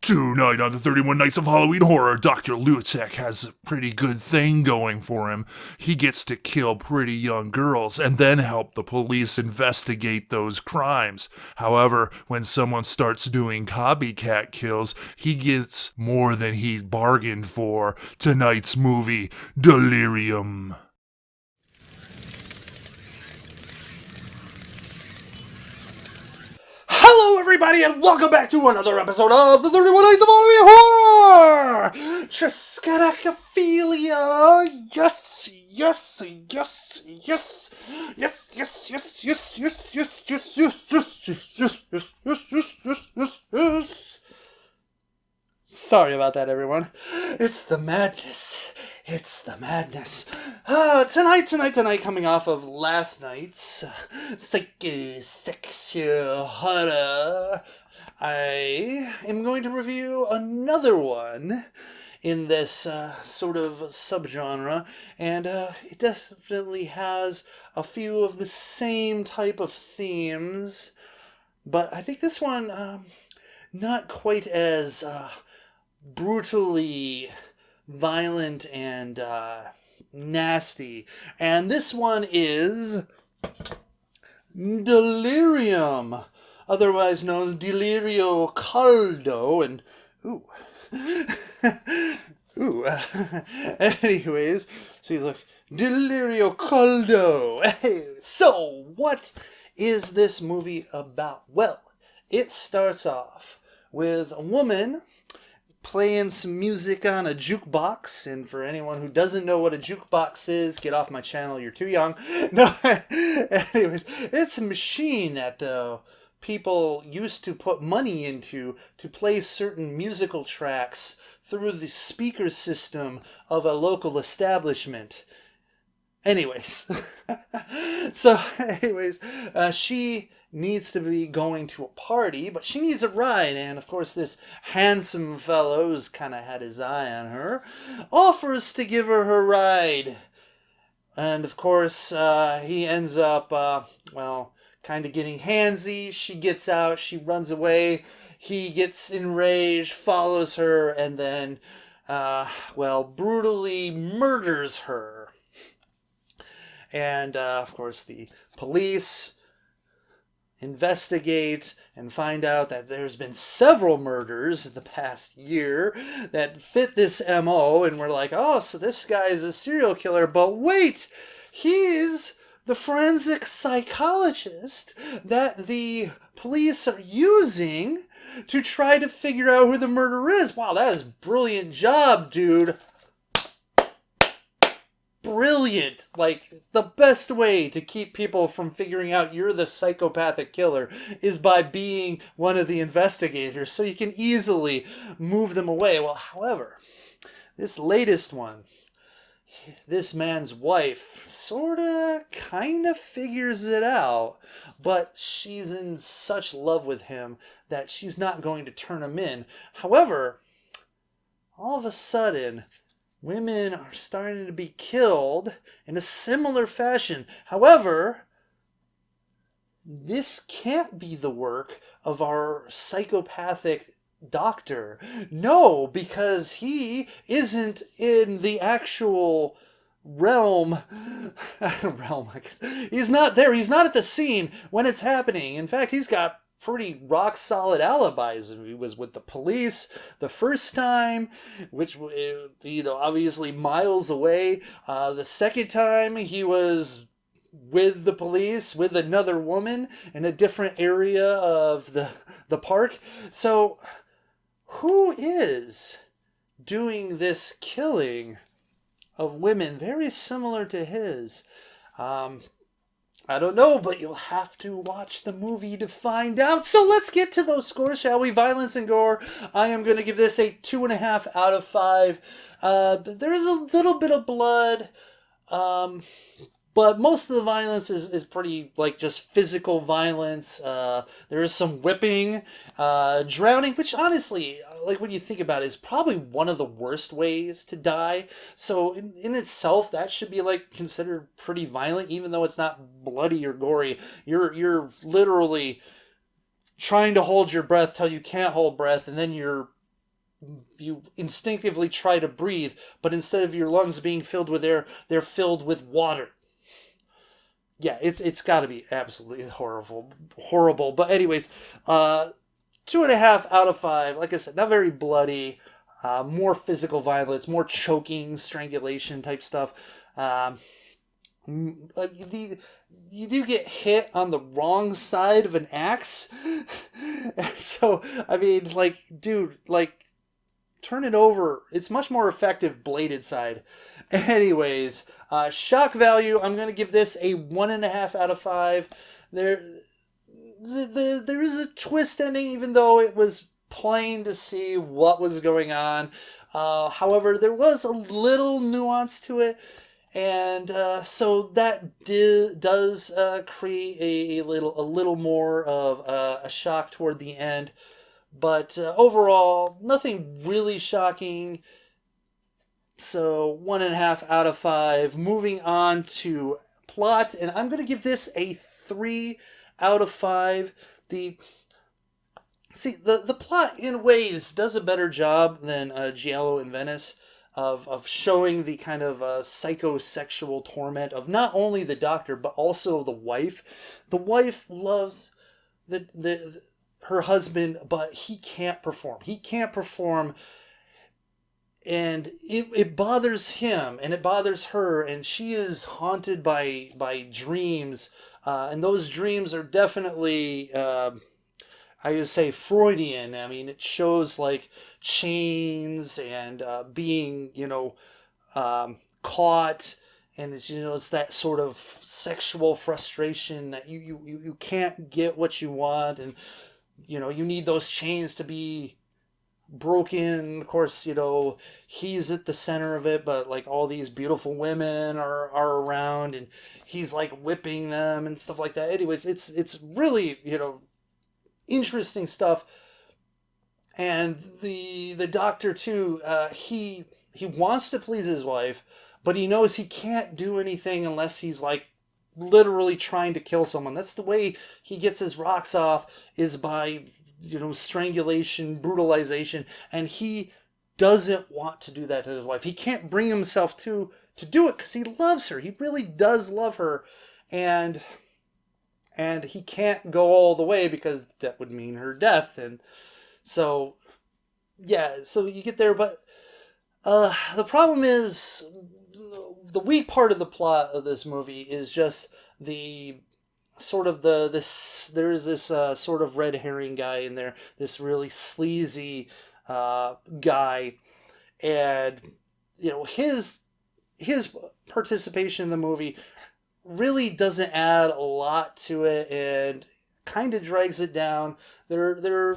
Tonight on the 31 Nights of Halloween Horror, Dr. Lutek has a pretty good thing going for him. He gets to kill pretty young girls and then help the police investigate those crimes. However, when someone starts doing copycat kills, he gets more than he's bargained for. Tonight's movie, Delirium. Hello everybody and welcome back to another episode of the 31 Nights of Halloween Horror! Triskaidekaphilia! Yes, yes, yes, yes, yes, yes, yes, yes, yes, yes, yes, yes, yes, yes, yes, yes, yes, yes, yes. Sorry about that, everyone. It's the madness. It's the madness. Tonight, coming off of last night's psychosexual horror, I am going to review another one in this sort of subgenre, and it definitely has a few of the same type of themes, but I think this one, not quite as brutally violent and nasty. And this one is Delirium, otherwise known as Delirio Caldo. And anyways, so you look, Delirio Caldo. So what is this movie about? Well, it starts off with a woman playing some music on a jukebox, and for anyone who doesn't know what a jukebox is, get off my channel, you're too young. No, anyways, it's a machine that people used to put money into to play certain musical tracks through the speaker system of a local establishment. Anyways, she needs to be going to a party, but she needs a ride, and of course this handsome fellow who's kind of had his eye on her offers to give her ride. And of course he ends up, kind of getting handsy. She gets out, she runs away, he gets enraged, follows her, and then, brutally murders her. And, of course, the police investigate and find out that there's been several murders in the past year that fit this MO. And we're like, oh, so this guy is a serial killer. But wait, he's the forensic psychologist that the police are using to try to figure out who the murderer is. Wow, that is a brilliant job, dude. Brilliant. Like, the best way to keep people from figuring out you're the psychopathic killer is by being one of the investigators, so you can easily move them away. Well, however, this latest one, this man's wife sorta kinda figures it out, but she's in such love with him that she's not going to turn him in. However, all of a sudden, women are starting to be killed in a similar fashion. However, this can't be the work of our psychopathic doctor. No, because he isn't in the actual realm, I guess. He's not there. He's not at the scene when it's happening. In fact, he's got pretty rock solid alibis. He was with the police the first time, which, obviously miles away. The second time he was with the police with another woman in a different area of the park. So who is doing this killing of women very similar to his? I don't know, but you'll have to watch the movie to find out. So let's get to those scores, shall we? Violence and gore. I am going to give this a 2.5 out of 5. There is a little bit of blood, but most of the violence is pretty, just physical violence. There is some whipping, drowning, which honestly, when you think about it, is probably one of the worst ways to die. So in itself, that should be, considered pretty violent, even though it's not bloody or gory. You're literally trying to hold your breath till you can't hold breath, and then you're you instinctively try to breathe, but instead of your lungs being filled with air, they're filled with water. Yeah, it's got to be absolutely horrible. But anyways, 2.5 out of 5. Like I said, not very bloody. More physical violence, more choking, strangulation type stuff. You do get hit on the wrong side of an axe. So, I mean, like, dude, like, turn it over. It's much more effective bladed side. Anyways, shock value, I'm going to give this a 1.5 out of 5. There is a twist ending, even though it was plain to see what was going on. However, there was a little nuance to it, and so that does create a little more of a shock toward the end. But overall, nothing really shocking. So 1.5 out of 5. Moving on to plot, and I'm going to give this a 3 out of 5. The plot in ways does a better job than Giallo in Venice of showing the kind of psychosexual torment of not only the doctor but also the wife. The wife loves her husband, but he can't perform. He can't perform, and it bothers him and it bothers her, and she is haunted by dreams, and those dreams are definitely I would say Freudian. I mean, it shows like chains and being, caught, and it's that sort of sexual frustration that you can't get what you want, and you need those chains to be broken. Of course, he's at the center of it, but like all these beautiful women are around, and he's like whipping them and stuff like that. Anyways, it's really interesting stuff. And the doctor too, he wants to please his wife, but he knows he can't do anything unless he's like literally trying to kill someone. That's the way he gets his rocks off, is by strangulation, brutalization, and he doesn't want to do that to his wife. He can't bring himself to do it because he loves her. He really does love her, and he can't go all the way because that would mean her death. And so so you get there, but the problem is the weak part of the plot of this movie is just the sort of there's this sort of red herring guy in there, this really sleazy guy, and his participation in the movie really doesn't add a lot to it and kind of drags it down. There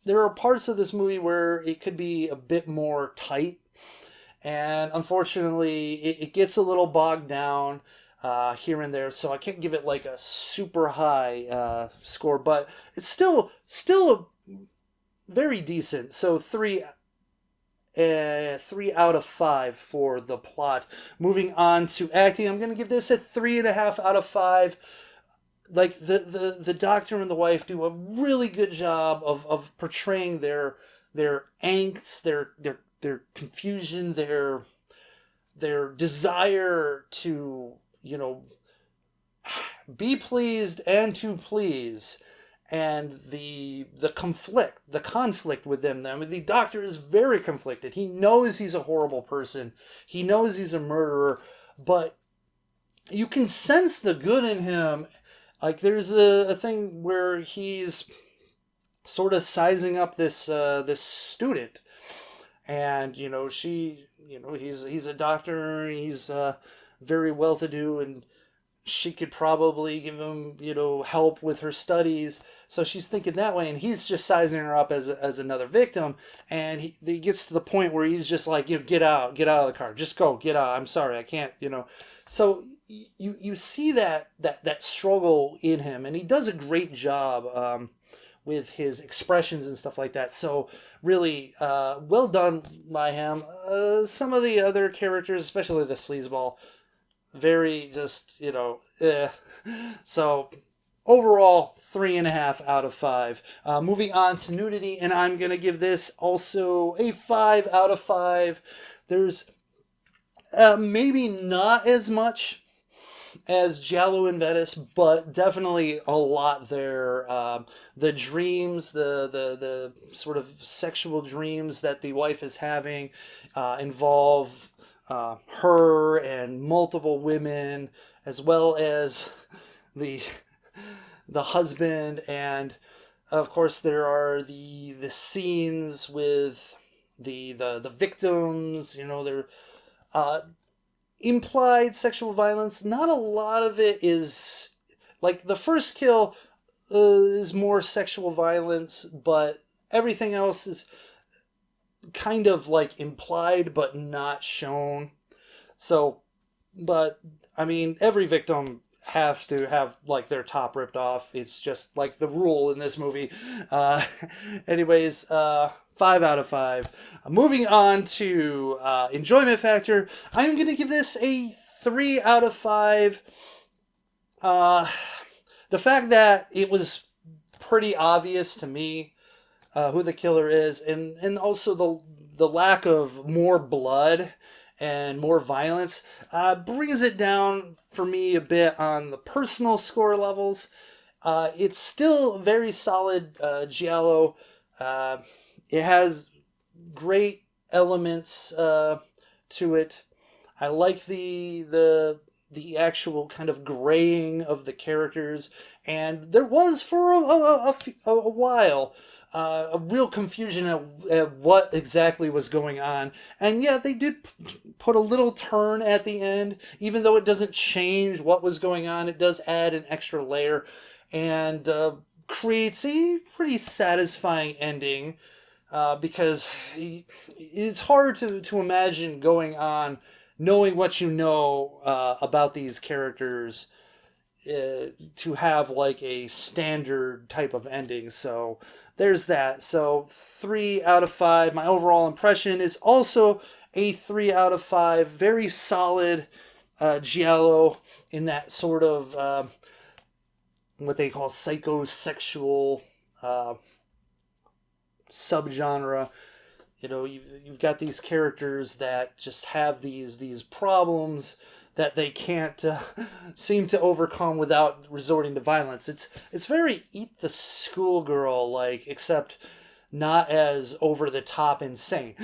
are parts of this movie where it could be a bit more tight, and unfortunately it gets a little bogged down here and there, so I can't give it like a super high score, but it's still very decent. So 3 out of 5 for the plot. Moving on to acting, I'm going to give this a 3.5 out of 5. Like the doctor and the wife do a really good job of portraying their angst, their confusion, their desire to be pleased and to please, and the conflict with them. I mean, the doctor is very conflicted. He knows he's a horrible person. He knows he's a murderer, but you can sense the good in him. Like there's a thing where he's sort of sizing up this student, and he's a doctor. He's very well to do, and she could probably give him, help with her studies. So she's thinking that way, and he's just sizing her up as another victim. And he gets to the point where he's just like, get out of the car, just go, get out. I'm sorry, I can't, So you see that struggle in him, and he does a great job with his expressions and stuff like that. So really, well done by him. Some of the other characters, especially the sleazeball, very just, So overall, 3.5 out of 5. Moving on to Nudity, and I'm going to give this also a 5 out of 5. There's maybe not as much as Giallo in Venice, but definitely a lot there. The dreams, the sort of sexual dreams that the wife is having involve her and multiple women, as well as the husband, and of course there are the scenes with the victims. You know, they're implied sexual violence. Not a lot of it is like the first kill is more sexual violence, but everything else is kind of like implied but not shown. So, but I mean, every victim has to have like their top ripped off. It's just like the rule in this movie. Uh, anyways, 5 out of 5. Moving on to enjoyment factor, I'm going to give this a 3 out of 5. The fact that it was pretty obvious to me who the killer is, and also the lack of more blood and more violence brings it down for me a bit on the personal score levels. It's still very solid Giallo. It has great elements to it. I like the actual kind of graying of the characters, and there was for a while a real confusion at what exactly was going on. And yeah, they did put a little turn at the end, even though it doesn't change what was going on. It does add an extra layer and creates a pretty satisfying ending. Because it's hard to imagine going on knowing what you know about these characters to have like a standard type of ending. So there's that. So 3 out of 5. My overall impression is also a 3 out of 5. Very solid Giallo in that sort of what they call psychosexual subgenre. You know, you've got these characters that just have these problems that they can't seem to overcome without resorting to violence. It's very Eat the Schoolgirl like, except not as over the top insane,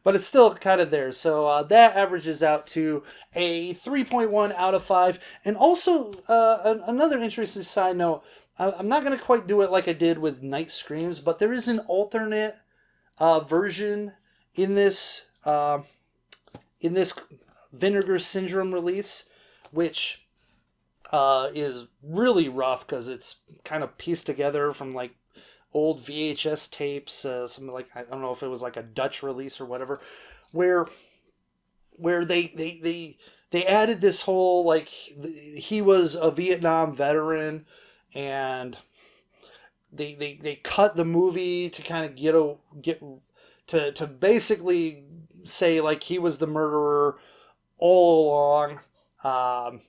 but it's still kind of there. So that averages out to a 3.1 out of 5. And also another interesting side note. I'm not going to quite do it like I did with Night Screams, but there is an alternate version in this Vinegar Syndrome release, which is really rough because it's kind of pieced together from like old VHS tapes, something like, I don't know if it was like a Dutch release or whatever, where they added this whole like he was a Vietnam veteran, and they cut the movie to kind of get to basically say like he was the murderer all along,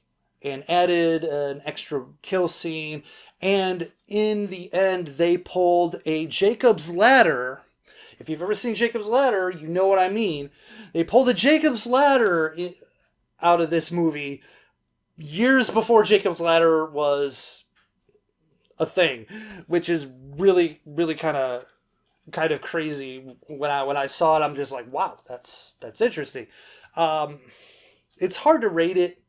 and added an extra kill scene. And in the end, they pulled a Jacob's Ladder. If you've ever seen Jacob's Ladder, you know what I mean. They pulled a Jacob's Ladder out of this movie years before Jacob's Ladder was a thing, which is really, really kind of crazy. When I saw it, I'm just like, wow, that's interesting. It's hard to rate it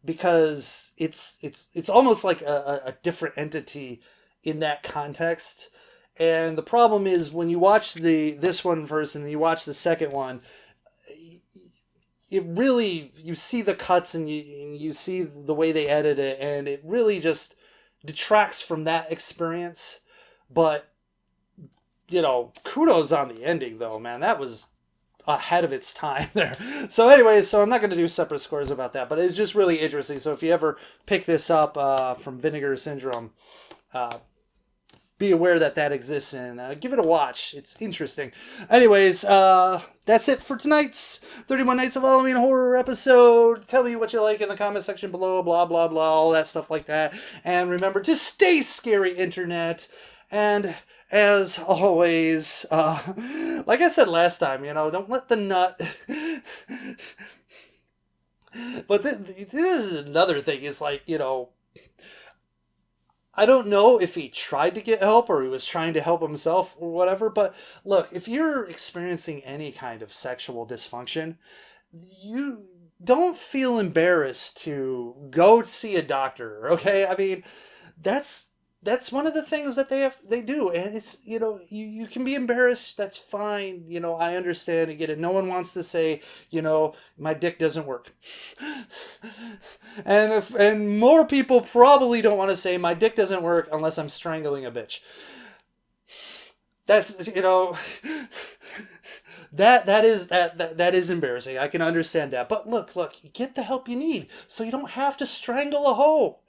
because it's almost like a different entity in that context. And the problem is when you watch this one first and then you watch the second one, it really, you see the cuts and you see the way they edit it, and it really just detracts from that experience. But you know, kudos on the ending though, man. That was ahead of its time there. So anyway, so I'm not going to do separate scores about that, but it's just really interesting. So if you ever pick this up from Vinegar Syndrome, be aware that that exists, and give it a watch. It's interesting. Anyways, that's it for tonight's 31 Nights of Halloween Horror episode. Tell me what you like in the comment section below, blah, blah, blah, all that stuff like that. And remember to stay scary, internet. And as always, like I said last time, don't let the nut... But this is another thing. It's like, I don't know if he tried to get help or he was trying to help himself or whatever, but look, if you're experiencing any kind of sexual dysfunction, you don't feel embarrassed to go see a doctor, okay? I mean, that's one of the things that they do, and it's, you can be embarrassed, that's fine, I understand, I get it. No one wants to say, my dick doesn't work. And more people probably don't want to say my dick doesn't work unless I'm strangling a bitch. That's, that is embarrassing. I can understand that. But look, get the help you need so you don't have to strangle a hoe.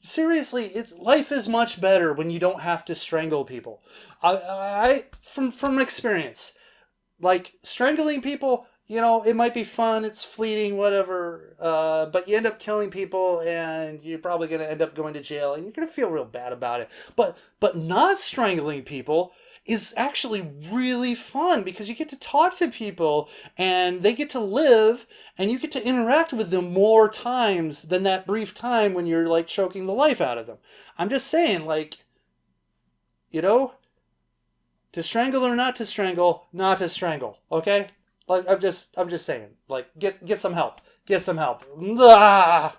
Seriously, life is much better when you don't have to strangle people. I from experience, like strangling people, it might be fun, it's fleeting, whatever, but you end up killing people, and you're probably going to end up going to jail, and you're going to feel real bad about it. But not strangling people is actually really fun, because you get to talk to people, and they get to live, and you get to interact with them more times than that brief time when you're, like, choking the life out of them. I'm just saying, like, to strangle or not to strangle, not to strangle, okay? Like, I'm just saying, like, get some help. Get some help. Ah!